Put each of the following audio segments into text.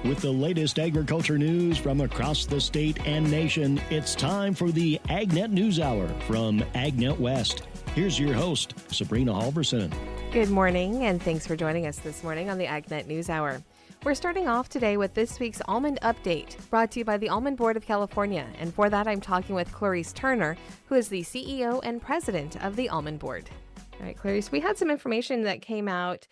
With the latest agriculture news from across the state and nation, it's time for the AgNet News Hour from AgNet West. Here's your host, Sabrina Halverson. Good morning, and thanks for joining us this morning on the AgNet News Hour. We're starting off today with this week's Almond Update, brought to you by the Almond Board of California. And for that, I'm talking with Clarice Turner, who is the CEO and president of the Almond Board. All right, Clarice, we had some information that came out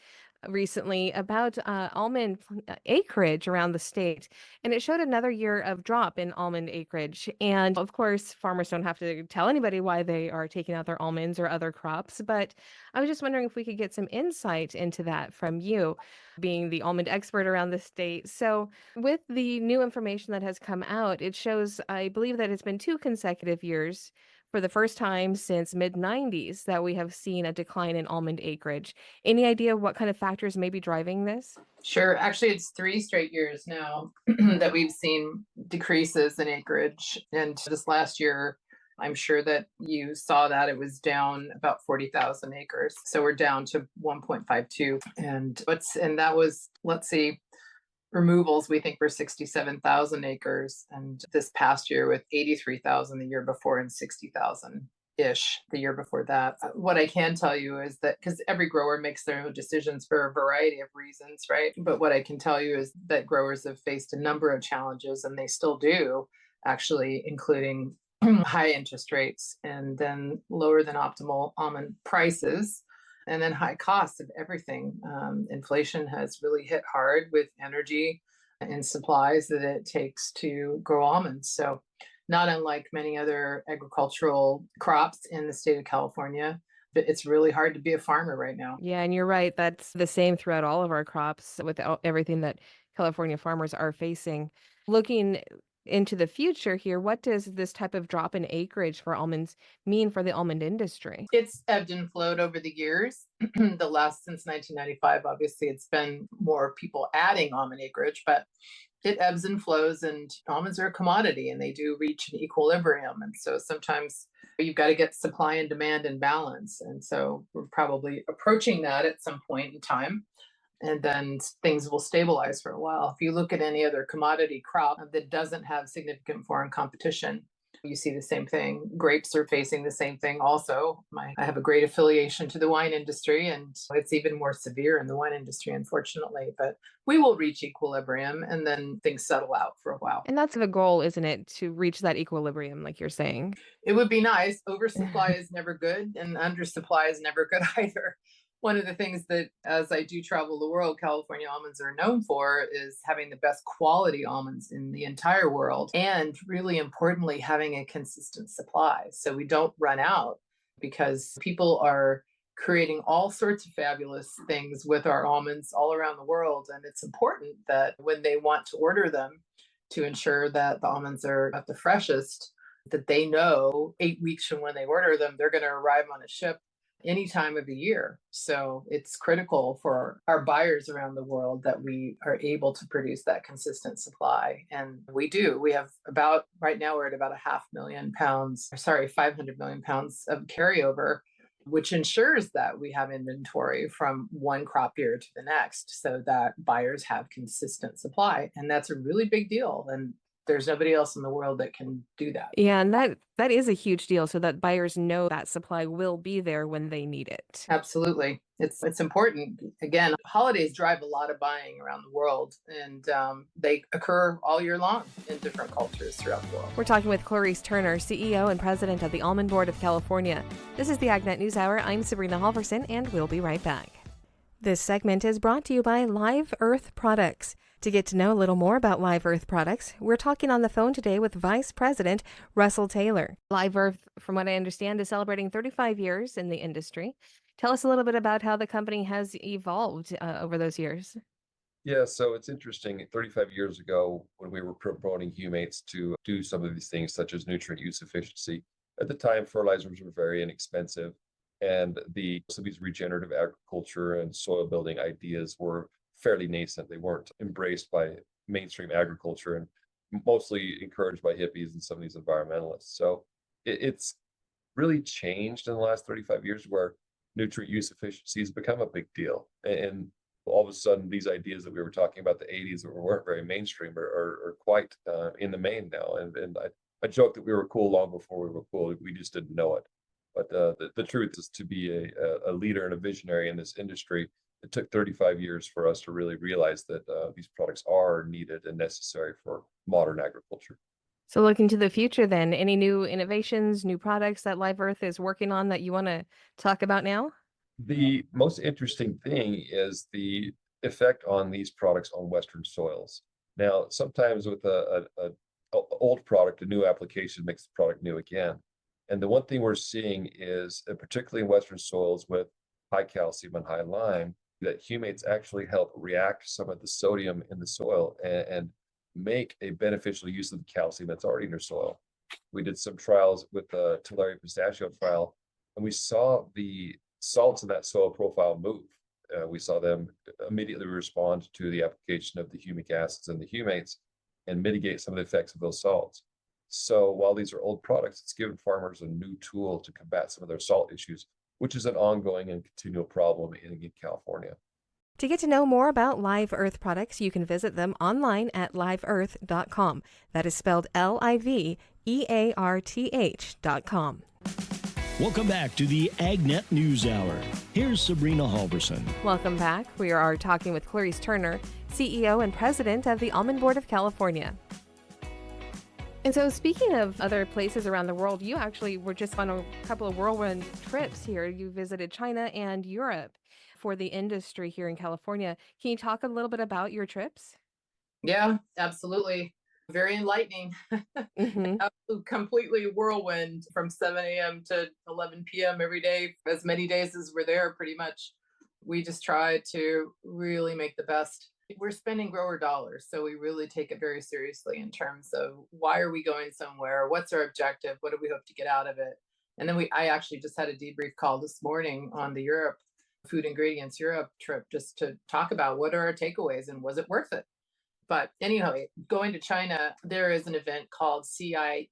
recently about almond acreage around the state, and it showed another year of drop in almond acreage. And of course, farmers don't have to tell anybody why they are taking out their almonds or other crops, but I was just wondering if we could get some insight into that from you, being the almond expert around the state. So with the new information that has come out, it shows, I believe, that it's been 2 consecutive years for the first time since mid-90s that we have seen a decline in almond acreage. Any idea what kind of factors may be driving this? Sure. Actually, it's 3 straight years now that we've seen decreases in acreage. And this last year, I'm sure that you saw that it was down about 40,000 acres. So we're down to 1.52. And that was, let's see, removals we think were 67,000 acres, and this past year with 83,000 the year before and 60,000 ish the year before that. What I can tell you is that, because every grower makes their own decisions for a variety of reasons, right? But what I can tell you is that growers have faced a number of challenges, and they still do, actually, including high interest rates and then lower than optimal almond prices, and then high costs of everything. Inflation has really hit hard with energy and supplies that it takes to grow almonds. So not unlike many other agricultural crops in the state of California, but it's really hard to be a farmer right now. Yeah, and you're right. That's the same throughout all of our crops with everything that California farmers are facing. Looking into the future here, what does this type of drop in acreage for almonds mean for the almond industry? It's ebbed and flowed over the years. Since 1995, obviously, it's been more people adding almond acreage, but it ebbs and flows, and almonds are a commodity and they do reach an equilibrium. And so sometimes you've got to get supply and demand in balance. And so we're probably approaching that at some point in time. And then things will stabilize for a while. If you look at any other commodity crop that doesn't have significant foreign competition, you see the same thing. Grapes are facing the same thing also. I have a great affiliation to the wine industry, and it's even more severe in the wine industry, unfortunately. But we will reach equilibrium, and then things settle out for a while. And that's the goal, isn't it? To reach that equilibrium, like you're saying. It would be nice. Oversupply is never good, and undersupply is never good either. One of the things that, as I do travel the world, California almonds are known for is having the best quality almonds in the entire world. And really importantly, having a consistent supply. So we don't run out, because people are creating all sorts of fabulous things with our almonds all around the world. And it's important that when they want to order them, to ensure that the almonds are at the freshest, that they know 8 weeks from when they order them, they're going to arrive on a ship any time of the year. So it's critical for our buyers around the world that we are able to produce that consistent supply. And we do. We have right now we're at about 500 million pounds of carryover, which ensures that we have inventory from one crop year to the next, so that buyers have consistent supply. And that's a really big deal. And there's nobody else in the world that can do that. Yeah, and that is a huge deal, so that buyers know that supply will be there when they need it. Absolutely. It's important. Again, holidays drive a lot of buying around the world, and they occur all year long in different cultures throughout the world. We're talking with Clarice Turner, CEO and president of the Almond Board of California. This is the AgNet News Hour. I'm Sabrina Halverson, and we'll be right back. This segment is brought to you by Live Earth Products. To get to know a little more about Live Earth Products, we're talking on the phone today with Vice President Russell Taylor. Live Earth, from what I understand, is celebrating 35 years in the industry. Tell us a little bit about how the company has evolved over those years. Yeah, so it's interesting. 35 years ago, when we were promoting humates to do some of these things, such as nutrient use efficiency, at the time, fertilizers were very inexpensive, and so these regenerative agriculture and soil building ideas were fairly nascent. They weren't embraced by mainstream agriculture and mostly encouraged by hippies and some of these environmentalists. So it's really changed in the last 35 years, where nutrient use efficiency has become a big deal. And all of a sudden these ideas that we were talking about the 80s that weren't very mainstream are quite in the main now. And I joke that we were cool long before we were cool. We just didn't know it. But the truth is, to be a leader and a visionary in this industry, it took 35 years for us to really realize that these products are needed and necessary for modern agriculture. So looking to the future then, any new innovations, new products that Live Earth is working on that you want to talk about now? The most interesting thing is the effect on these products on Western soils. Now, sometimes with a old product, a new application makes the product new again. And the one thing we're seeing is, particularly in Western soils with high calcium and high lime, that humates actually help react some of the sodium in the soil and make a beneficial use of the calcium that's already in your soil. We did some trials with the Tulare pistachio trial, and we saw the salts in that soil profile move. We saw them immediately respond to the application of the humic acids and the humates and mitigate some of the effects of those salts. So while these are old products, it's given farmers a new tool to combat some of their salt issues, which is an ongoing and continual problem in California. To get to know more about Live Earth products, you can visit them online at liveearth.com. That is spelled LIVEARTH.com. Welcome back to the AgNet News Hour. Here's Sabrina Halverson. Welcome back. We are talking with Clarice Turner, CEO and President of the Almond Board of California. And so speaking of other places around the world, you actually were just on a couple of whirlwind trips here. You visited China and Europe for the industry here in California. Can you talk a little bit about your trips? Yeah, absolutely. Very enlightening. Mm-hmm. Completely whirlwind from 7 a.m. to 11 p.m. every day, as many days as we're there, pretty much. We just try to really make the best. We're spending grower dollars, so we really take it very seriously in terms of why are we going somewhere? What's our objective? What do we hope to get out of it? And then I actually just had a debrief call this morning on the Europe Food Ingredients Europe trip, just to talk about what are our takeaways and was it worth it? But anyway, going to China, there is an event called CIIE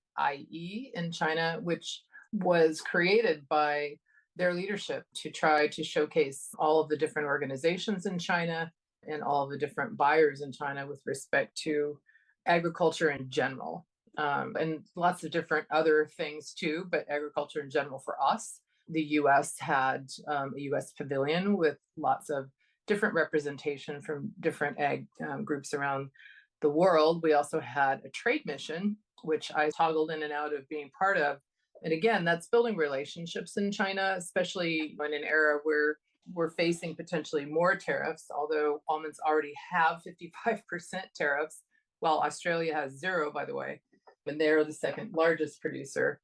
in China, which was created by their leadership to try to showcase all of the different organizations in China and all of the different buyers in China with respect to agriculture in general. And lots of different other things too, but agriculture in general for us. The US had a US pavilion with lots of different representation from different ag groups around the world. We also had a trade mission, which I toggled in and out of being part of. And again, that's building relationships in China, especially in an era where we're facing potentially more tariffs, although almonds already have 55% tariffs, while Australia has 0, by the way, and they're the second largest producer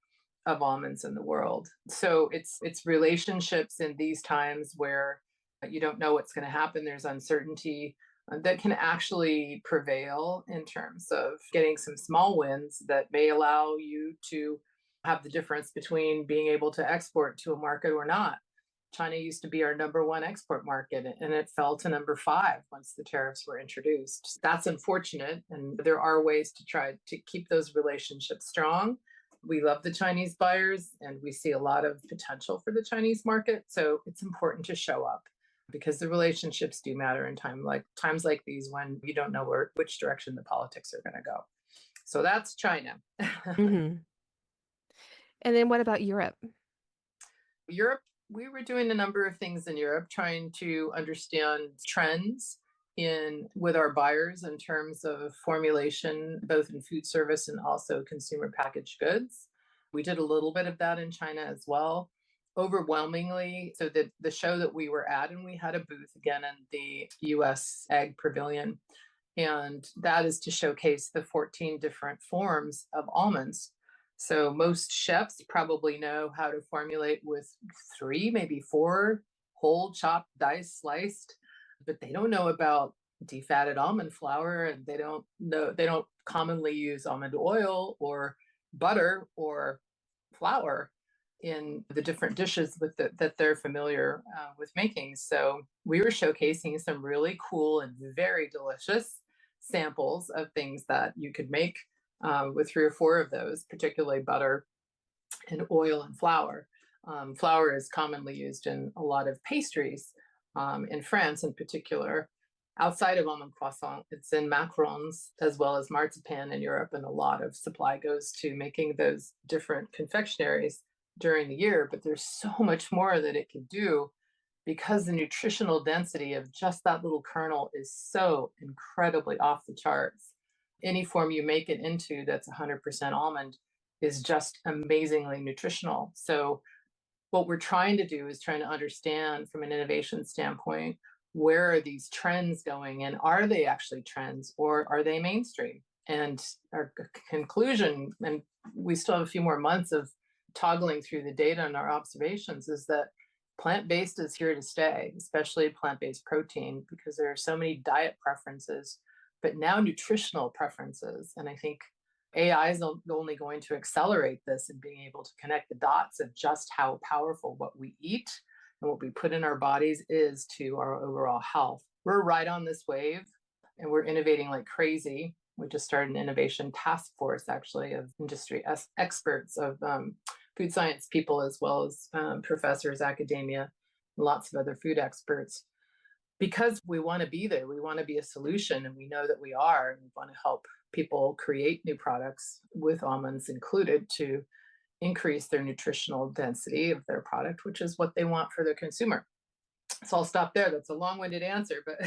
of almonds in the world. So it's relationships in these times where you don't know what's going to happen. There's uncertainty that can actually prevail in terms of getting some small wins that may allow you to have the difference between being able to export to a market or not. China used to be our #1 export market, and it fell to #5 once the tariffs were introduced. That's unfortunate, and there are ways to try to keep those relationships strong. We love the Chinese buyers, and we see a lot of potential for the Chinese market. So it's important to show up because the relationships do matter in times like these when you don't know which direction the politics are going to go. So that's China. Mm-hmm. And then what about Europe? Europe, we were doing a number of things in Europe, trying to understand trends with our buyers in terms of formulation, both in food service and also consumer packaged goods. We did a little bit of that in China as well. Overwhelmingly, so the show that we were at, and we had a booth again in the US Ag Pavilion, and that is to showcase the 14 different forms of almonds. So most chefs probably know how to formulate with 3, maybe 4 whole, chopped, diced, sliced, but they don't know about defatted almond flour, and they don't commonly use almond oil or butter or flour in the different dishes that they're familiar with making. So we were showcasing some really cool and very delicious samples of things that you could make with 3 or 4 of those, particularly butter and oil and flour. Flour is commonly used in a lot of pastries, in France in particular. Outside of almond croissant, it's in macarons as well as marzipan in Europe, and a lot of supply goes to making those different confectionaries during the year. But there's so much more that it can do because the nutritional density of just that little kernel is so incredibly off the charts. Any form you make it into that's 100% almond is just amazingly nutritional. So what we're trying to do is trying to understand from an innovation standpoint, where are these trends going, and are they actually trends or are they mainstream? And our conclusion, and we still have a few more months of toggling through the data and our observations, is that plant-based is here to stay, especially plant-based protein, because there are so many diet preferences, but now nutritional preferences. And I think AI is only going to accelerate this and being able to connect the dots of just how powerful what we eat and what we put in our bodies is to our overall health. We're right on this wave, and we're innovating like crazy. We just started an innovation task force, actually, of industry experts, of food science people, as well as professors, academia, and lots of other food experts, because we want to be there. We want to be a solution, and we know that we are, and we want to help people create new products with almonds included to increase their nutritional density of their product, which is what they want for their consumer. So I'll stop there. That's a long-winded answer, but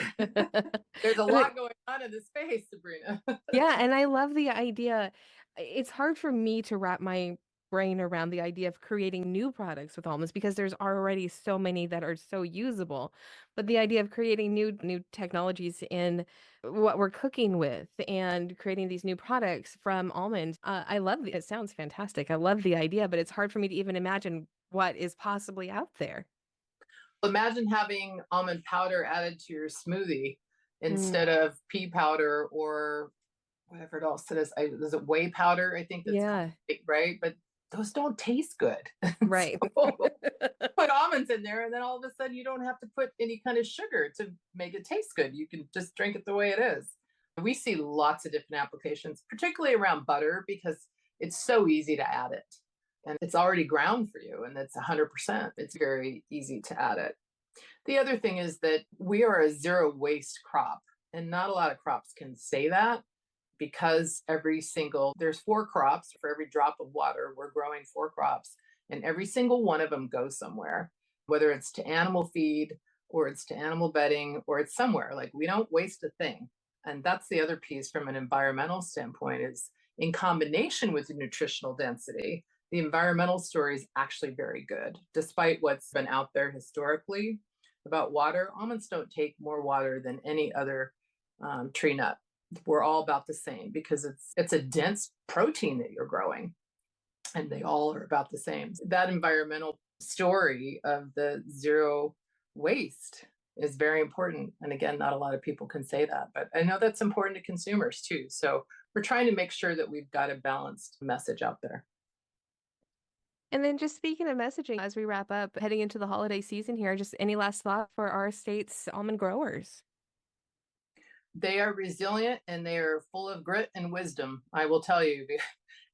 there's a lot going on in this space, Sabrina. Yeah, and I love the idea. It's hard for me to wrap my brain around the idea of creating new products with almonds because there's already so many that are so usable. But the idea of creating new technologies in what we're cooking with and creating these new products from almonds, I love it. Sounds fantastic. I love the idea, but it's hard for me to even imagine what is possibly out there. Imagine having almond powder added to your smoothie instead of pea powder or whatever else it is. Is it whey powder? I think that's Yeah. right. But those don't taste good. Right. So, put almonds in there, and then all of a sudden you don't have to put any kind of sugar to make it taste good. You can just drink it the way it is. We see lots of different applications, particularly around butter, because it's so easy to add it. And it's already ground for you, and it's 100%. It's very easy to add it. The other thing is that we are a zero waste crop, and not a lot of crops can say that, because there's 4 crops for every drop of water. We're growing 4 crops, and every single one of them goes somewhere, whether it's to animal feed or it's to animal bedding or it's somewhere. Like, we don't waste a thing. And that's the other piece from an environmental standpoint, is in combination with the nutritional density, the environmental story is actually very good. Despite what's been out there historically about water, almonds don't take more water than any other tree nut. We're all about the same because it's a dense protein that you're growing, and they all are about the same. That environmental story of the zero waste is very important. And again, not a lot of people can say that, but I know that's important to consumers too. So we're trying to make sure that we've got a balanced message out there. And then just speaking of messaging, as we wrap up, heading into the holiday season here, just any last thought for our state's almond growers? They are resilient and they are full of grit and wisdom. I will tell you,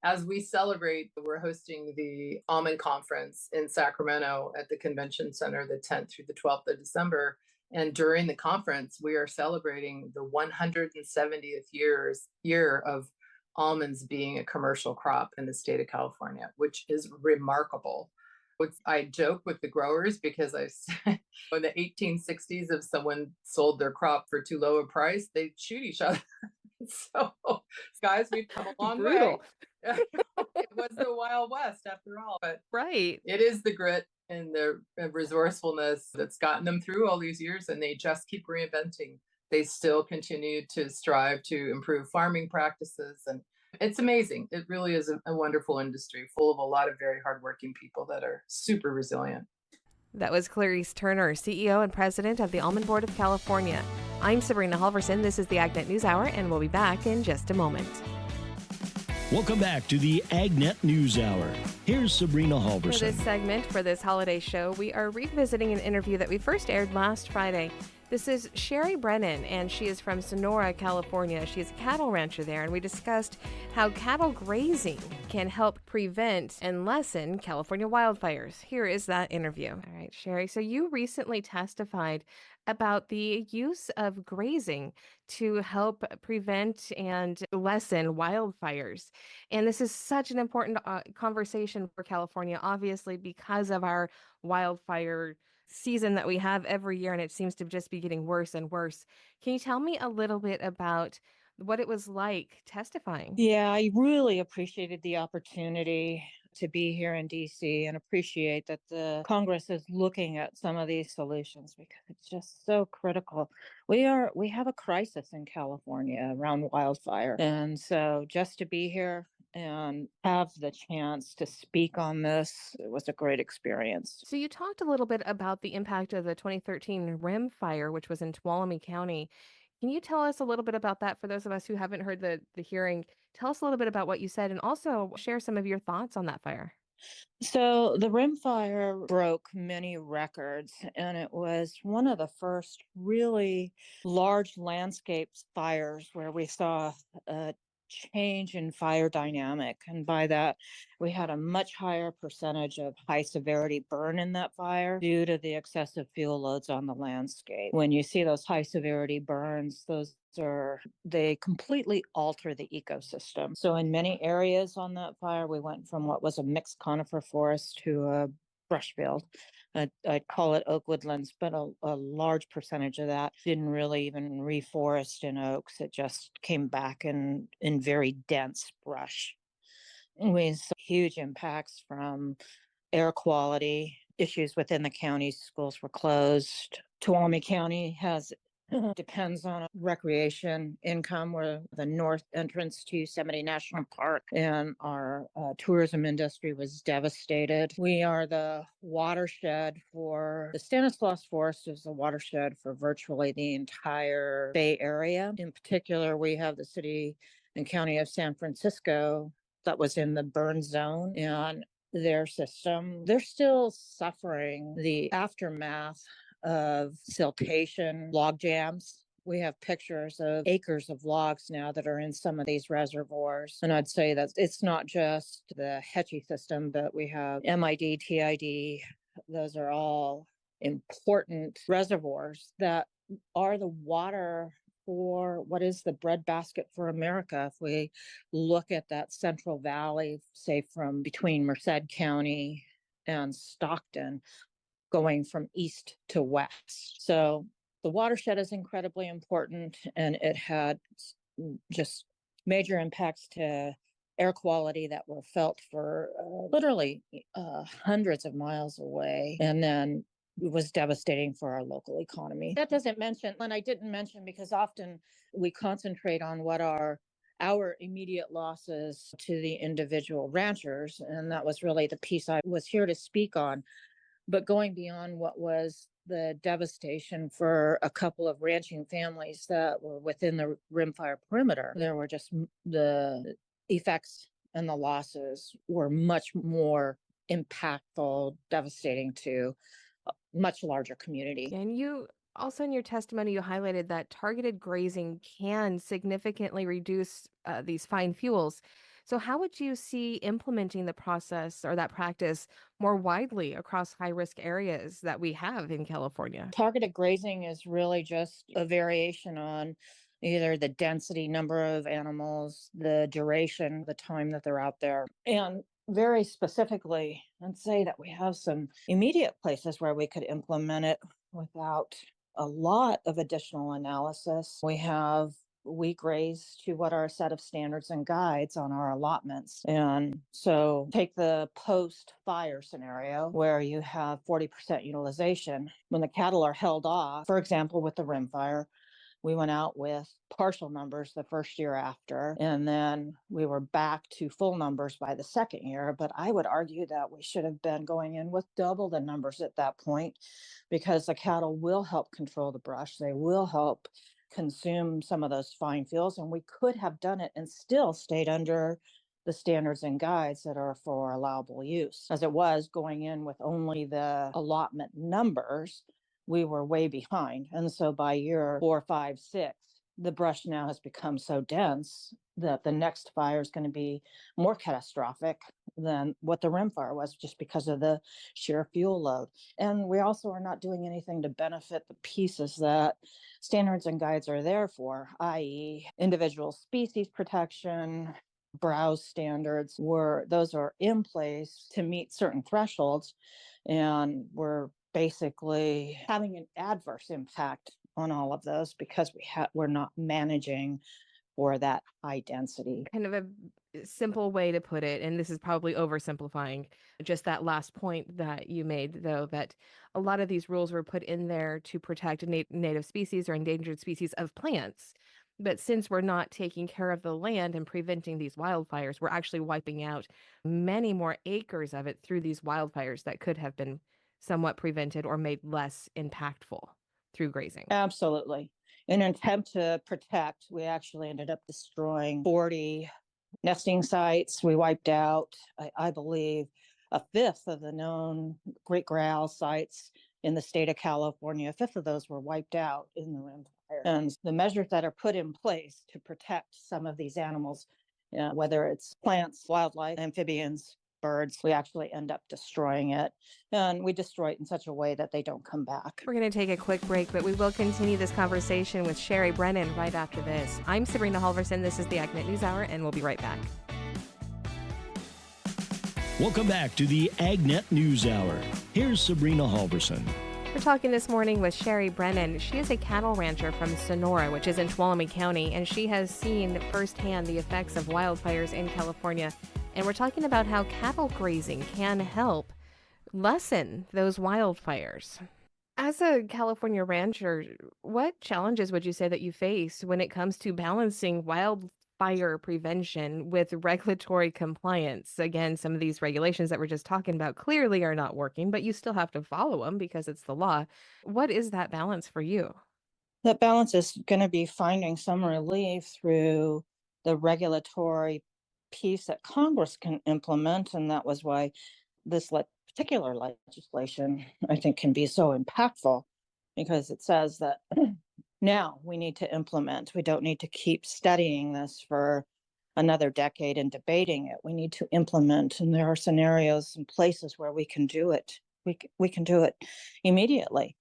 as we celebrate, we're hosting the Almond Conference in Sacramento at the Convention Center the 10th through the 12th of December. And during the conference, we are celebrating the 170th year of almonds being a commercial crop in the state of California, which is remarkable. I joke with the growers because I said in the 1860s, if someone sold their crop for too low a price, they'd shoot each other. So, guys, we've come a long way. It was the Wild West after all, but Right. it is the grit and the resourcefulness that's gotten them through all these years, and they just keep reinventing. They still continue to strive to improve farming practices, and it's amazing. It really is a wonderful industry full of a lot of very hardworking people that are super resilient. That was Clarice Turner, CEO and President of the Almond Board of California. I'm Sabrina Halverson. This is the AgNet News Hour, and we'll be back in just a moment. Welcome back to the AgNet News Hour. Here's Sabrina For Halverson. this segment, for this holiday show, we are revisiting an interview that we first aired last Friday. This is Sherry Brennan, and she is from Sonora, California. She is a cattle rancher there, and we discussed how cattle grazing can help prevent and lessen California wildfires. Here is that interview. All right, Sherry. So you recently testified about the use of grazing to help prevent and lessen wildfires. And this is such an important conversation for California, obviously, because of our wildfire season that we have every year, and it seems to just be getting worse and worse. Can you tell me a little bit about what it was like testifying? Yeah, I really appreciated the opportunity to be here in DC and appreciate that the Congress is looking at some of these solutions because it's just so critical. We have a crisis in California around wildfire. And so just to be here and have the chance to speak on this, it was a great experience. So you talked a little bit about the impact of the 2013 rim fire, which was in Tuolumne County. Can you tell us a little bit about that for those of us who haven't heard the hearing? Tell us a little bit about what you said and also share some of your thoughts on that fire. So the rim fire broke many records, and it was one of the first really large landscape fires where we saw a change in fire dynamic. And by that, we had a much higher percentage of high severity burn in that fire due to the excessive fuel loads on the landscape. When you see those high severity burns, they completely alter the ecosystem. So in many areas on that fire, we went from what was a mixed conifer forest to a brush field. I'd call it oak woodlands, but a large percentage of that didn't really even reforest in oaks. It just came back in very dense brush. And we saw huge impacts from air quality, issues within the county. Schools were closed. Tuolumne County depends on recreation income. We're the north entrance to Yosemite National Park, and our tourism industry was devastated. We are the watershed for the Stanislaus Forest is the watershed for virtually the entire Bay Area. In particular, we have the city and county of San Francisco that was in the burn zone, and their system, they're still suffering the aftermath of siltation, log jams. We have pictures of acres of logs now that are in some of these reservoirs. And I'd say that it's not just the Hetchy system, but we have MID, TID. Those are all important reservoirs that are the water for what is the breadbasket for America. If we look at that Central Valley, say from between Merced County and Stockton, going from east to west. So the watershed is incredibly important, and it had just major impacts to air quality that were felt for literally hundreds of miles away. And then it was devastating for our local economy. That doesn't mention, and I didn't mention because often we concentrate on what are our immediate losses to the individual ranchers. And that was really the piece I was here to speak on. But going beyond what was the devastation for a couple of ranching families that were within the rimfire perimeter, there were just the effects and the losses were much more impactful, devastating to a much larger community. And you also in your testimony, you highlighted that targeted grazing can significantly reduce these fine fuels. So how would you see implementing the process or that practice more widely across high-risk areas that we have in California? Targeted grazing is really just a variation on either the density, number of animals, the duration, the time that they're out there. And very specifically, I'd say that we have some immediate places where we could implement it without a lot of additional analysis. We graze to what are a set of standards and guides on our allotments. And so take the post-fire scenario where you have 40% utilization. When the cattle are held off, for example, with the rim fire, we went out with partial numbers the first year after, and then we were back to full numbers by the second year. But I would argue that we should have been going in with double the numbers at that point, because the cattle will help control the brush. They will help consume some of those fine fuels, and we could have done it and still stayed under the standards and guides that are for allowable use. As it was going in with only the allotment numbers, we were way behind. And so by year 4, 5, 6, the brush now has become so dense that the next fire is going to be more catastrophic than what the rim fire was, just because of the sheer fuel load. And we also are not doing anything to benefit the pieces that standards and guides are there for, i.e., individual species protection, browse standards, where those are in place to meet certain thresholds. And we're basically having an adverse impact on all of those because we're not managing for that high density. Kind of a simple way to put it, and this is probably oversimplifying just that last point that you made, though, that a lot of these rules were put in there to protect native species or endangered species of plants. But since we're not taking care of the land and preventing these wildfires, we're actually wiping out many more acres of it through these wildfires that could have been somewhat prevented or made less impactful through grazing. Absolutely. In an attempt to protect, we actually ended up destroying 40 nesting sites. We wiped out, I believe, a fifth of the known great gray owl sites in the state of California. A fifth of those were wiped out in the rim fire. And the measures that are put in place to protect some of these animals, whether it's plants, wildlife, amphibians, birds, we actually end up destroying it. And we destroy it in such a way that they don't come back. We're going to take a quick break, but we will continue this conversation with Sherry Brennan right after this. I'm Sabrina Halverson. This is the AgNet News Hour, and we'll be right back. Welcome back to the AgNet News Hour. Here's Sabrina Halverson. We're talking this morning with Sherry Brennan. She is a cattle rancher from Sonora, which is in Tuolumne County, and she has seen firsthand the effects of wildfires in California. And we're talking about how cattle grazing can help lessen those wildfires. As a California rancher, what challenges would you say that you face when it comes to balancing wildfire prevention with regulatory compliance? Again, some of these regulations that we're just talking about clearly are not working, but you still have to follow them because it's the law. What is that balance for you? That balance is going to be finding some relief through the regulatory piece that Congress can implement. And that was why this particular legislation, I think, can be so impactful, because it says that now we need to implement. We don't need to keep studying this for another decade and debating it. We need to implement. And there are scenarios and places where we can do it. We can do it immediately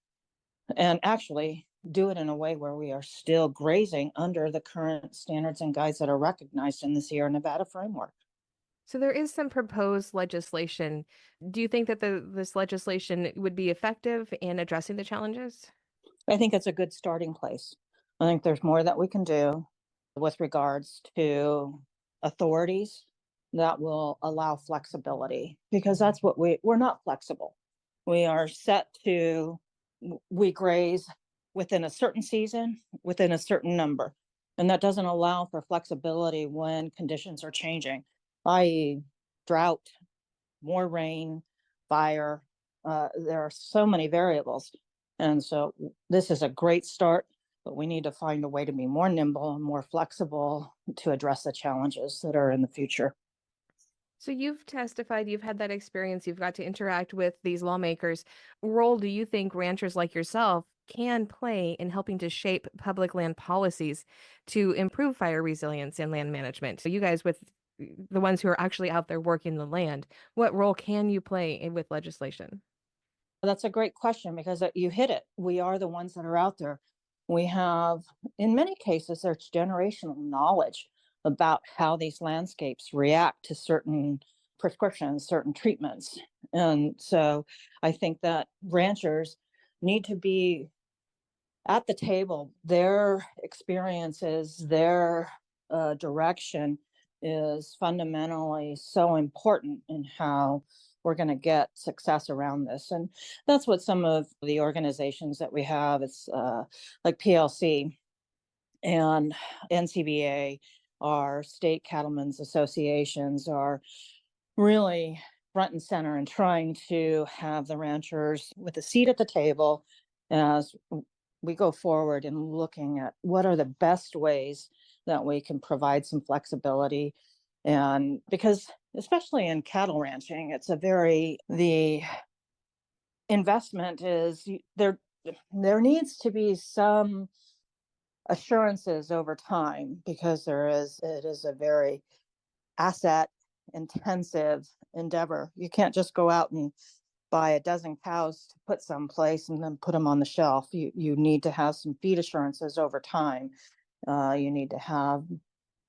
and actually do it in a way where we are still grazing under the current standards and guides that are recognized in the Sierra Nevada framework. So there is some proposed legislation. Do you think that this legislation would be effective in addressing the challenges? I think it's a good starting place. I think there's more that we can do with regards to authorities that will allow flexibility, because that's what we're not flexible. We are set to, we graze within a certain season, within a certain number. And that doesn't allow for flexibility when conditions are changing, i.e. drought, more rain, fire. There are so many variables. And so this is a great start, but we need to find a way to be more nimble and more flexible to address the challenges that are in the future. So you've testified, you've had that experience, you've got to interact with these lawmakers. What role do you think ranchers like yourself can play in helping to shape public land policies to improve fire resilience and land management? So you guys, with the ones who are actually out there working the land, what role can you play with legislation? That's a great question, because you hit it. We are the ones that are out there. We have, in many cases, there's generational knowledge about how these landscapes react to certain prescriptions, certain treatments. And so I think that ranchers need to be at the table. Their experiences, their direction is fundamentally so important in how we're going to get success around this. And that's what some of the organizations that we have, it's like PLC and NCBA, our state cattlemen's associations, are really front and center in trying to have the ranchers with a seat at the table as we go forward in looking at what are the best ways that we can provide some flexibility. And because especially in cattle ranching, it's the investment is, they're there needs to be some assurances over time, because it is a very asset intensive endeavor. You can't just go out and buy a dozen cows to put someplace and then put them on the shelf. You need to have some feed assurances over time. You need to have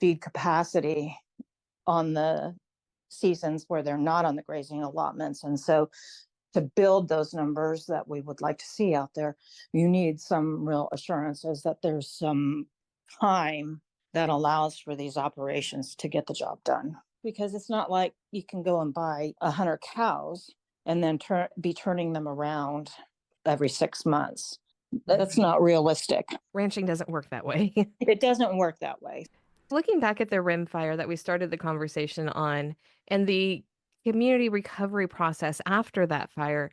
feed capacity on the seasons where they're not on the grazing allotments. And so to build those numbers that we would like to see out there, you need some real assurances that there's some time that allows for these operations to get the job done. Because it's not like you can go and buy 100 cows and then be turning them around every 6 months. That's not realistic. Ranching doesn't work that way. It doesn't work that way. Looking back at the rim fire that we started the conversation on and the community recovery process after that fire,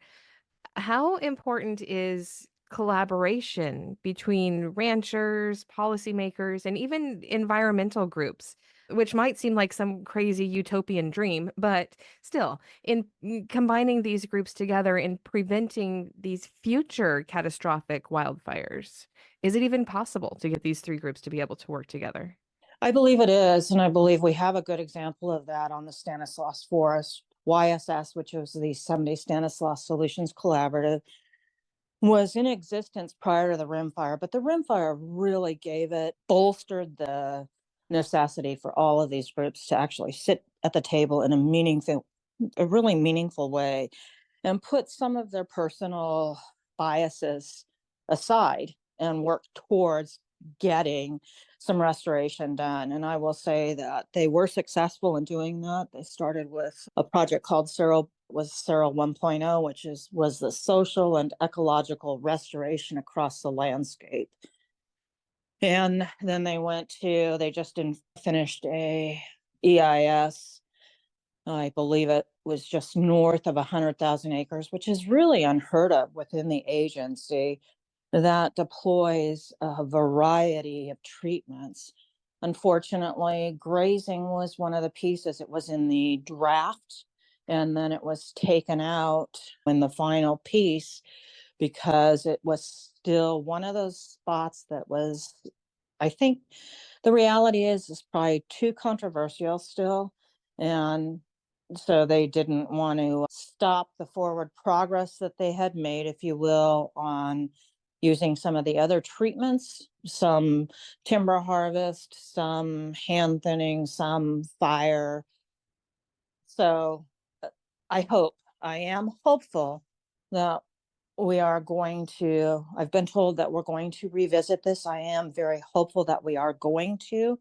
how important is collaboration between ranchers, policymakers, and even environmental groups, which might seem like some crazy utopian dream, but still, in combining these groups together in preventing these future catastrophic wildfires? Is it even possible to get these three groups to be able to work together? I believe it is, and I believe we have a good example of that on the Stanislaus Forest. YSS, which was the 70 Stanislaus Solutions Collaborative, was in existence prior to the rim fire, but the rim fire really bolstered the necessity for all of these groups to actually sit at the table in a really meaningful way, and put some of their personal biases aside and work towards getting some restoration done. And I will say that they were successful in doing that. They started with a project called Cyril 1.0, which was the social and ecological restoration across the landscape. And then they just finished a EIS. I believe it was just north of 100,000 acres, which is really unheard of within the agency, that deploys a variety of treatments. Unfortunately, grazing was one of the pieces. It was in the draft, and then it was taken out in the final piece because it was still one of those spots that was, I think the reality is probably too controversial still. And so they didn't want to stop the forward progress that they had made, if you will, on using some of the other treatments, some timber harvest, some hand thinning, some fire. So I am hopeful that I've been told that we're going to revisit this. I am very hopeful that we are going to,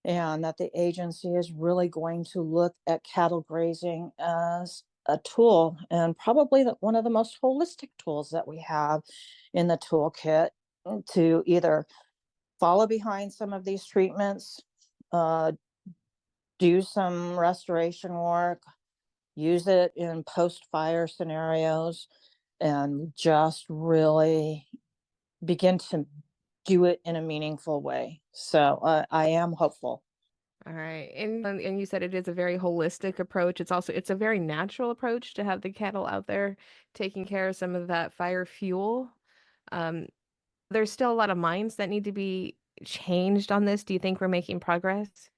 and that the agency is really going to look at cattle grazing as a tool, and probably one of the most holistic tools that we have in the toolkit, to either follow behind some of these treatments, do some restoration work, use it in post-fire scenarios, and just really begin to do it in a meaningful way. So I am hopeful. All right. And you said it is a very holistic approach. It's a very natural approach to have the cattle out there taking care of some of that fire fuel. Um, there's still a lot of minds that need to be changed on this. Do you think we're making progress?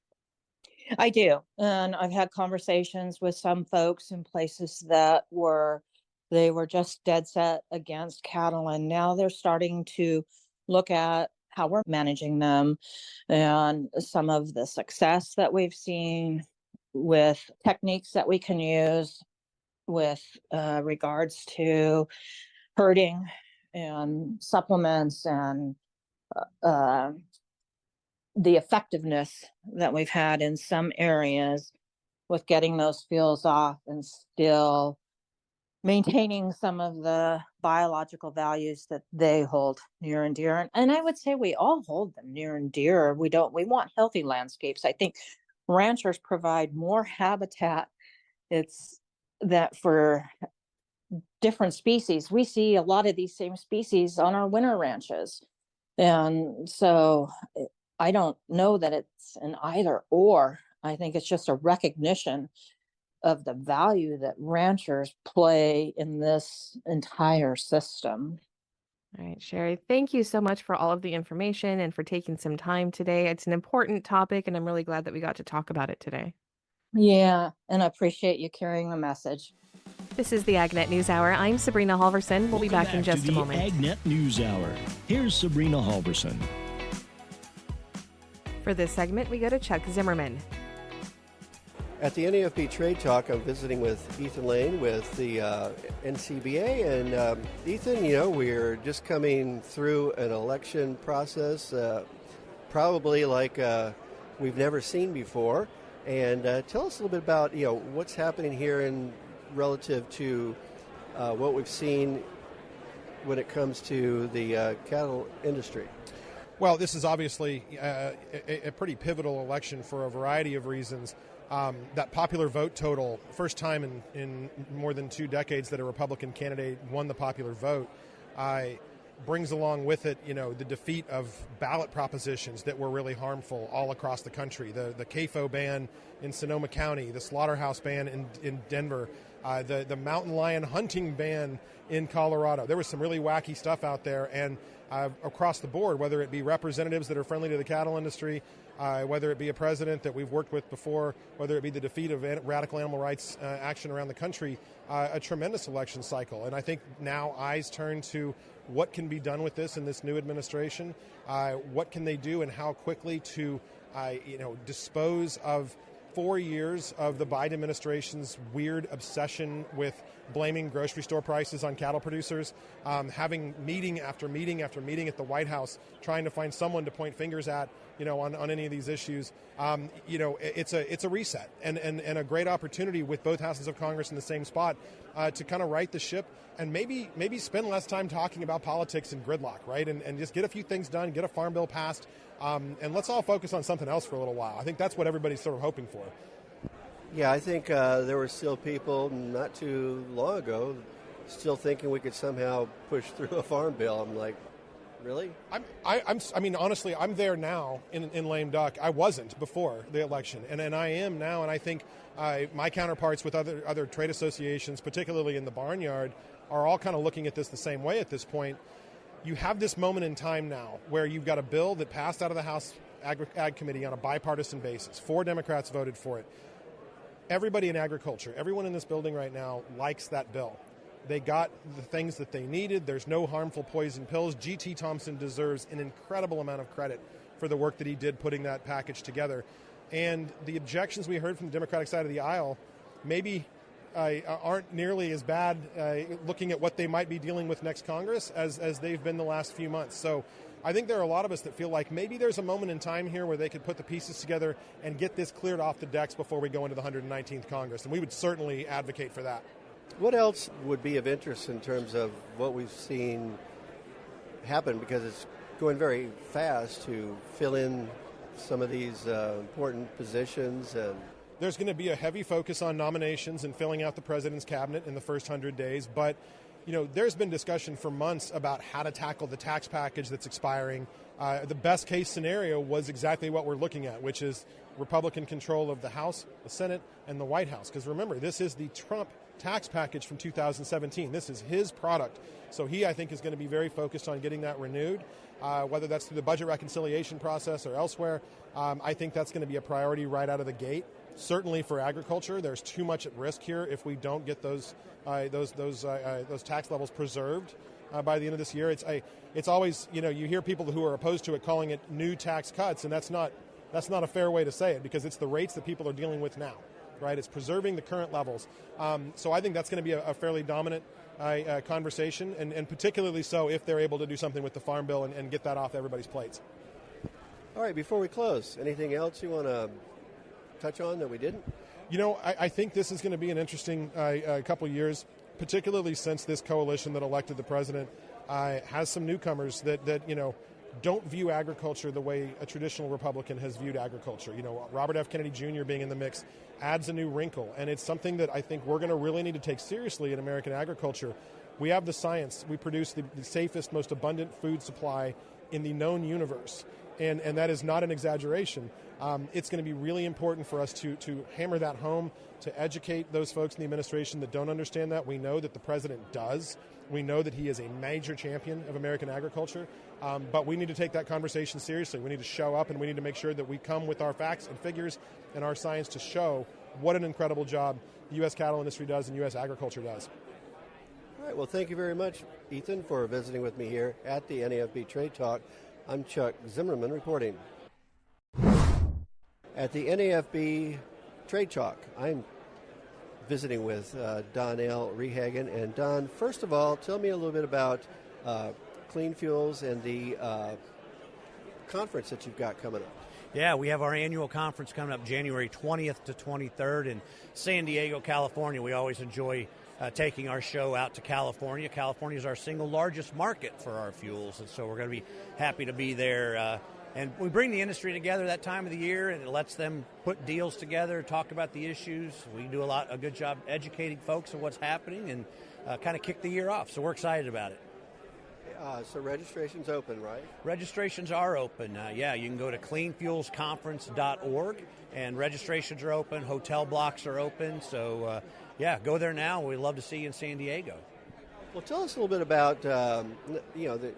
I do. And I've had conversations with some folks in places they were just dead set against cattle. And now they're starting to look at how we're managing them and some of the success that we've seen with techniques that we can use with regards to herding and supplements, and the effectiveness that we've had in some areas with getting those fuels off and still maintaining some of the biological values that they hold near and dear. And I would say we all hold them near and dear. We want healthy landscapes. I think ranchers provide more habitat. It's that for different species. We see a lot of these same species on our winter ranches. And so I don't know that it's an either or. I think it's just a recognition of the value that ranchers play in this entire system. All right, Sherry, thank you so much for all of the information and for taking some time today. It's an important topic, and I'm really glad that we got to talk about it today. Yeah, and I appreciate you carrying the message. This is the AgNet News Hour. I'm Sabrina Halverson. We'll be Welcome back in just to a the moment. AgNet News Hour. Here's Sabrina Halverson. For this segment, we go to Chuck Zimmerman. At the NAFB Trade Talk, I'm visiting with Ethan Lane with the NCBA. And Ethan, we're just coming through an election process, probably like we've never seen before. And tell us a little bit about, what's happening here in relative to what we've seen when it comes to the cattle industry. Well, this is obviously a pretty pivotal election for a variety of reasons. That popular vote total, first time in more than 2 decades that a Republican candidate won the popular vote, brings along with it, the defeat of ballot propositions that were really harmful all across the country. The CAFO ban in Sonoma County, the slaughterhouse ban in Denver, the mountain lion hunting ban in Colorado. There was some really wacky stuff out there, and across the board, whether it be representatives that are friendly to the cattle industry, whether it be a president that we've worked with before, whether it be the defeat of radical animal rights action around the country, a tremendous election cycle. And I think now eyes turn to what can be done with this in this new administration, what can they do and how quickly to dispose of 4 years of the Biden administration's weird obsession with blaming grocery store prices on cattle producers, having meeting after meeting after meeting at the White House, trying to find someone to point fingers at, on any of these issues. It's a reset and a great opportunity with both houses of Congress in the same spot to kind of right the ship and maybe spend less time talking about politics and gridlock, right? And just get a few things done, get a farm bill passed, and let's all focus on something else for a little while. I think that's what everybody's sort of hoping for. Yeah, I think there were still people not too long ago still thinking we could somehow push through a farm bill. I'm like, really? I mean, honestly, I'm there now in lame duck. I wasn't before the election, and I am now. And I think my counterparts with other trade associations, particularly in the barnyard, are all kind of looking at this the same way at this point. You have this moment in time now where you've got a bill that passed out of the House Ag Committee on a bipartisan basis. 4 Democrats voted for it. Everybody in agriculture, everyone in this building right now likes that bill. They got the things that they needed. There's no harmful poison pills. G.T. Thompson deserves an incredible amount of credit for the work that he did putting that package together. And the objections we heard from the Democratic side of the aisle maybe aren't nearly as bad looking at what they might be dealing with next Congress as they've been the last few months. So I think there are a lot of us that feel like maybe there's a moment in time here where they could put the pieces together and get this cleared off the decks before we go into the 119th Congress. And we would certainly advocate for that. What else would be of interest in terms of what we've seen happen? Because it's going very fast to fill in some of these important positions. And there's going to be a heavy focus on nominations and filling out the president's cabinet in the first 100 days. But there's been discussion for months about how to tackle the tax package that's expiring. The best case scenario was exactly what we're looking at, which is Republican control of the House, the Senate, and the White House. Because remember, this is the Trump tax package from 2017. This is his product. So he, I think, is going to be very focused on getting that renewed, whether that's through the budget reconciliation process or elsewhere. I think that's going to be a priority right out of the gate. Certainly for agriculture, there's too much at risk here if we don't get those tax levels preserved by the end of this year. It's always, you hear people who are opposed to it calling it new tax cuts, and that's not a fair way to say it, because it's the rates that people are dealing with now, right? It's preserving the current levels. So I think that's going to be a fairly dominant conversation, and particularly so if they're able to do something with the Farm Bill and get that off everybody's plates. All right, before we close, anything else you want to touch on that we didn't? I think this is going to be an interesting couple of years, particularly since this coalition that elected the president has some newcomers that don't view agriculture the way a traditional Republican has viewed agriculture. Robert F. Kennedy Jr. being in the mix adds a new wrinkle, and it's something that I think we're going to really need to take seriously in American agriculture. We have the science. We produce the safest, most abundant food supply in the known universe, and that is not an exaggeration. It's going to be really important for us to hammer that home, to educate those folks in the administration that don't understand that. We know that the president does. We know that he is a major champion of American agriculture, but we need to take that conversation seriously. We need to show up, and we need to make sure that we come with our facts and figures and our science to show what an incredible job the U.S. cattle industry does and U.S. agriculture does. All right, well, thank you very much, Ethan, for visiting with me here at the NAFB Trade Talk. I'm Chuck Zimmerman reporting. At the NAFB Trade Talk, I'm visiting with Donnell Rehagen. And Don, first of all, tell me a little bit about clean fuels and the conference that you've got coming up. Yeah, we have our annual conference coming up January 20th to 23rd in San Diego, California. We always enjoy taking our show out to California. California is our single largest market for our fuels, and so we're going to be happy to be there. And we bring the industry together that time of the year, and it lets them put deals together, talk about the issues. We do a good job educating folks on what's happening and kind of kick the year off. So we're excited about it. So registration's open, right? Registrations are open. You can go to cleanfuelsconference.org, and registrations are open. Hotel blocks are open. So, go there now. We'd love to see you in San Diego. Well, tell us a little bit about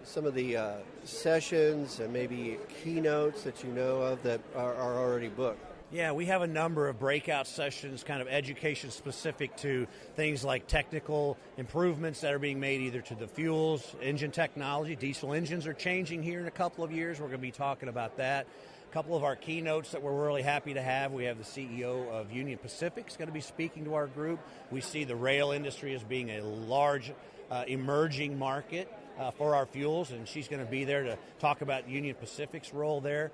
some of the sessions and maybe keynotes that you know of that are already booked. Yeah, we have a number of breakout sessions, kind of education specific to things like technical improvements that are being made either to the fuels, engine technology. Diesel engines are changing here in a couple of years. We're going to be talking about that. A couple of our keynotes that we're really happy to have. We have the CEO of Union Pacific is going to be speaking to our group. We see the rail industry as being a large emerging market for our fuels, and she's going to be there to talk about Union Pacific's role there.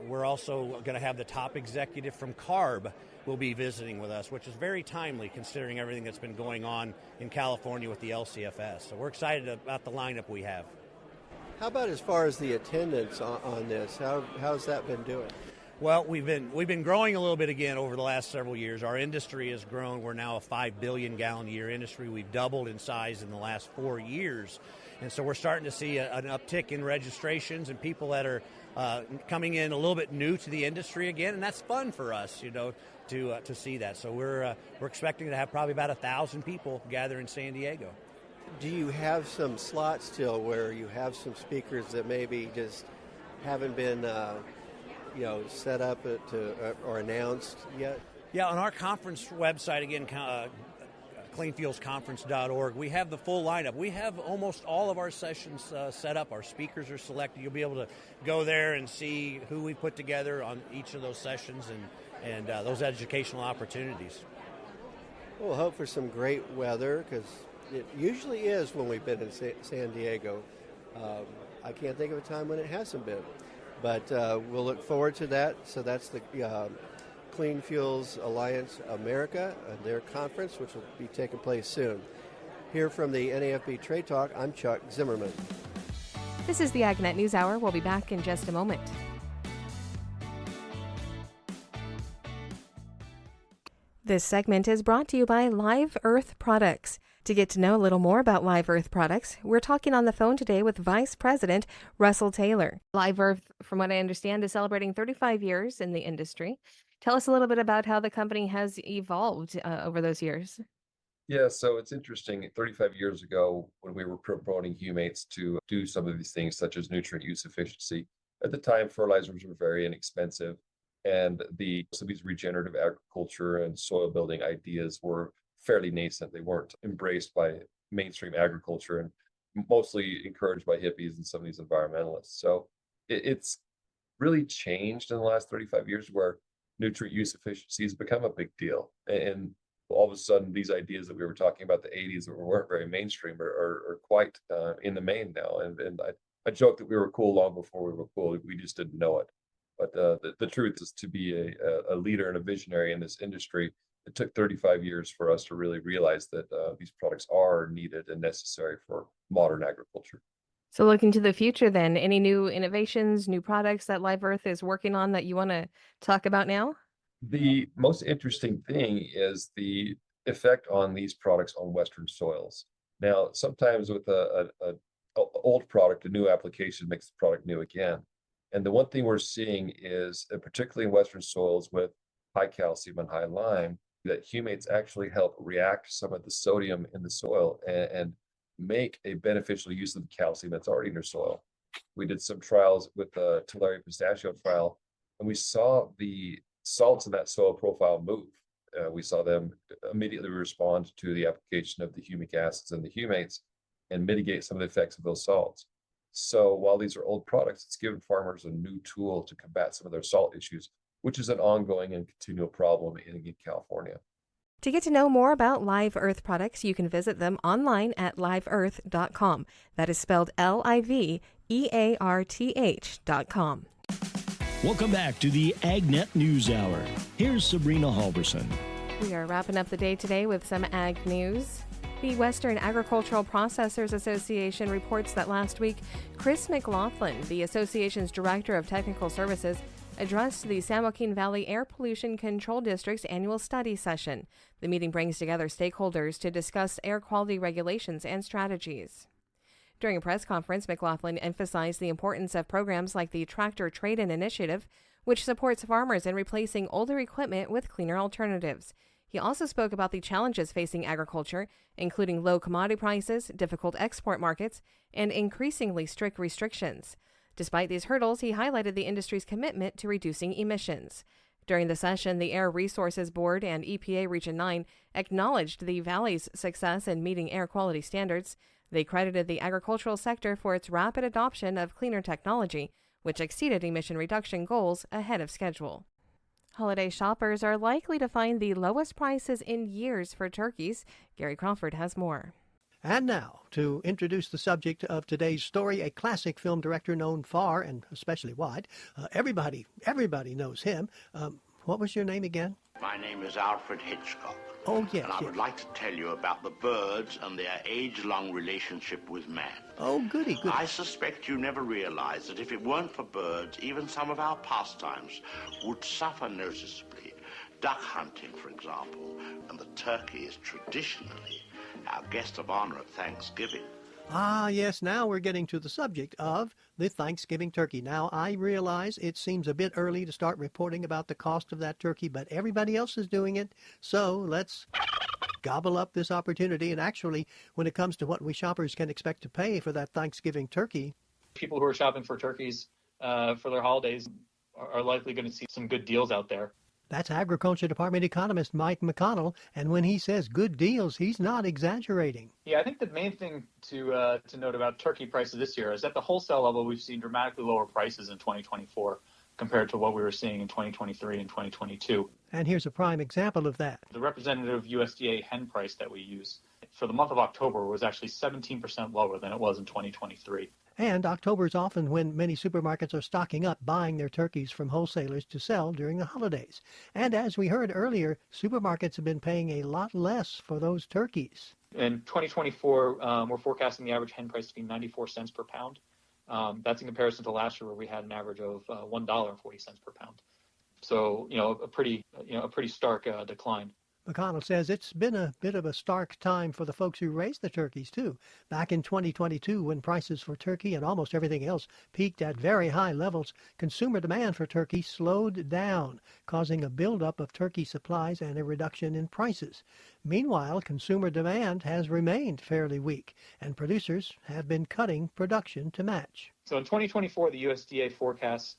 We're also going to have the top executive from CARB will be visiting with us, which is very timely considering everything that's been going on in California with the LCFS. So we're excited about the lineup we have. How about as far as the attendance on this? How's that been doing? Well, we've been growing a little bit again over the last several years. Our industry has grown. We're now a 5 billion gallon a year industry. We've doubled in size in the last 4 years. And so we're starting to see an uptick in registrations and people that are coming in a little bit new to the industry again, and that's fun for us, to see that. So we're expecting to have probably about 1,000 people gather in San Diego. Do you have some slots still where you have some speakers that maybe just haven't been set up or announced yet? Yeah, on our conference website, again, cleanfuelsconference.org, we have the full lineup. We have almost all of our sessions set up. Our speakers are selected. You'll be able to go there and see who we put together on each of those sessions and those educational opportunities. We'll hope for some great weather, because it usually is when we've been in San Diego. I can't think of a time when it hasn't been. But we'll look forward to that. So that's the Clean Fuels Alliance America and their conference, which will be taking place soon. Here from the NAFB Trade Talk, I'm Chuck Zimmerman. This is the AgNet News Hour. We'll be back in just a moment. This segment is brought to you by Live Earth Products. To get to know a little more about Live Earth Products, we're talking on the phone today with Vice President Russell Taylor. Live Earth, from what I understand, is celebrating 35 years in the industry. Tell us a little bit about how the company has evolved over those years. Yeah, so it's interesting. 35 years ago, when we were promoting humates to do some of these things, such as nutrient use efficiency, at the time, fertilizers were very inexpensive, and some of these regenerative agriculture and soil building ideas were fairly nascent. They weren't embraced by mainstream agriculture and mostly encouraged by hippies and some of these environmentalists. So it's really changed in the last 35 years, where nutrient use efficiency has become a big deal. And all of a sudden, these ideas that we were talking about the 80s that weren't very mainstream are quite in the main now. And I joke that we were cool long before we were cool. We just didn't know it. But the truth is, to be a leader and a visionary in this industry, it took 35 years for us to really realize that these products are needed and necessary for modern agriculture. So looking to the future then, any new innovations, new products that Live Earth is working on that you want to talk about now? The most interesting thing is the effect on these products on Western soils. Now, sometimes with an old product, a new application makes the product new again. And the one thing we're seeing is, particularly in Western soils with high calcium and high lime, that humates actually help react some of the sodium in the soil and make a beneficial use of the calcium that's already in your soil. We did some trials with the Tulare pistachio trial, and we saw the salts in that soil profile move. We saw them immediately respond to the application of the humic acids and the humates and mitigate some of the effects of those salts. So while these are old products, it's given farmers a new tool to combat some of their salt issues, which is an ongoing and continual problem in California. To get to know more about Live Earth products, you can visit them online at liveearth.com. That is spelled LIVEARTH.com. Welcome back to the AgNet News Hour. Here's Sabrina Halverson. We are wrapping up the day today with some ag news. The Western Agricultural Processors Association reports that last week, Chris McLaughlin, the association's Director of Technical Services, addressed the San Joaquin Valley Air Pollution Control District's annual study session. The meeting brings together stakeholders to discuss air quality regulations and strategies. During a press conference, McLaughlin emphasized the importance of programs like the Tractor Trade-In Initiative, which supports farmers in replacing older equipment with cleaner alternatives. He also spoke about the challenges facing agriculture, including low commodity prices, difficult export markets, and increasingly strict restrictions. Despite these hurdles, he highlighted the industry's commitment to reducing emissions. During the session, the Air Resources Board and EPA Region 9 acknowledged the Valley's success in meeting air quality standards. They credited the agricultural sector for its rapid adoption of cleaner technology, which exceeded emission reduction goals ahead of schedule. Holiday shoppers are likely to find the lowest prices in years for turkeys. Gary Crawford has more. And now, to introduce the subject of today's story, a classic film director known far and especially wide. Everybody knows him. What was your name again? My name is Alfred Hitchcock. Oh, yes. And I would like to tell you about the birds and their age-long relationship with man. Oh, goody. I suspect you never realized that if it weren't for birds, even some of our pastimes would suffer noticeably. Duck hunting, for example, and the turkey is traditionally our guest of honor at Thanksgiving. Ah, yes, now we're getting to the subject of the Thanksgiving turkey. Now, I realize it seems a bit early to start reporting about the cost of that turkey, but everybody else is doing it, so let's gobble up this opportunity. And actually, when it comes to what we shoppers can expect to pay for that Thanksgiving turkey, people who are shopping for turkeys for their holidays are likely going to see some good deals out there. That's Agriculture Department economist Mike McConnell, and when he says good deals, he's not exaggerating. Yeah, I think the main thing to note about turkey prices this year is at the wholesale level, we've seen dramatically lower prices in 2024 compared to what we were seeing in 2023 and 2022. And here's a prime example of that. The representative USDA hen price that we use for the month of October was actually 17% lower than it was in 2023. And October is often when many supermarkets are stocking up, buying their turkeys from wholesalers to sell during the holidays. And as we heard earlier, supermarkets have been paying a lot less for those turkeys. In 2024, we're forecasting the average hen price to be 94 cents per pound. That's in comparison to last year where we had an average of $1.40 per pound. So, a pretty stark decline. McConnell says it's been a bit of a stark time for the folks who raise the turkeys, too. Back in 2022, when prices for turkey and almost everything else peaked at very high levels, consumer demand for turkey slowed down, causing a buildup of turkey supplies and a reduction in prices. Meanwhile, consumer demand has remained fairly weak, and producers have been cutting production to match. So in 2024, the USDA forecasts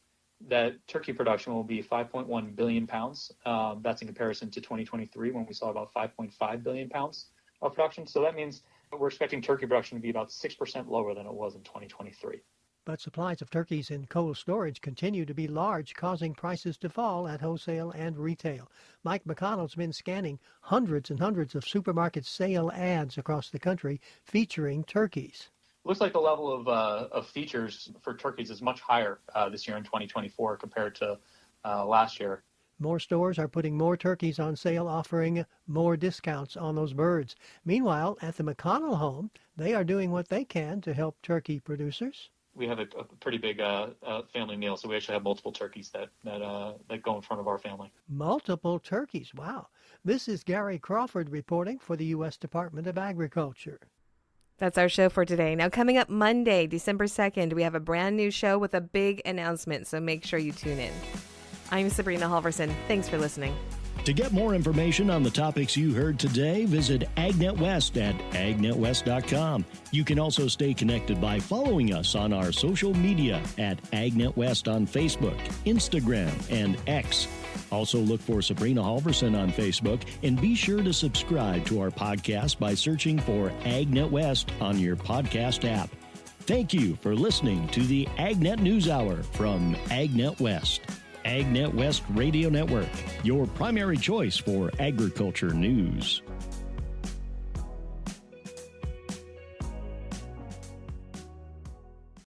that turkey production will be 5.1 billion pounds. That's in comparison to 2023 when we saw about 5.5 billion pounds of production. So that means we're expecting turkey production to be about 6% lower than it was in 2023. But supplies of turkeys in cold storage continue to be large, causing prices to fall at wholesale and retail. Mike McConnell's been scanning hundreds and hundreds of supermarket sale ads across the country featuring turkeys. Looks like the level of features for turkeys is much higher this year in 2024 compared to last year. More stores are putting more turkeys on sale, offering more discounts on those birds. Meanwhile, at the McConnell home, they are doing what they can to help turkey producers. We have a pretty big family meal, so we actually have multiple turkeys that go in front of our family. Multiple turkeys, wow. This is Gary Crawford reporting for the U.S. Department of Agriculture. That's our show for today. Now, coming up Monday, December 2nd, we have a brand new show with a big announcement, so make sure you tune in. I'm Sabrina Halverson. Thanks for listening. To get more information on the topics you heard today, visit AgNet West at agnetwest.com. You can also stay connected by following us on our social media at AgNet West on Facebook, Instagram, and X. Also look for Sabrina Halverson on Facebook, and be sure to subscribe to our podcast by searching for AgNet West on your podcast app. Thank you for listening to the AgNet News Hour from AgNet West. AgNet West Radio Network, your primary choice for agriculture news.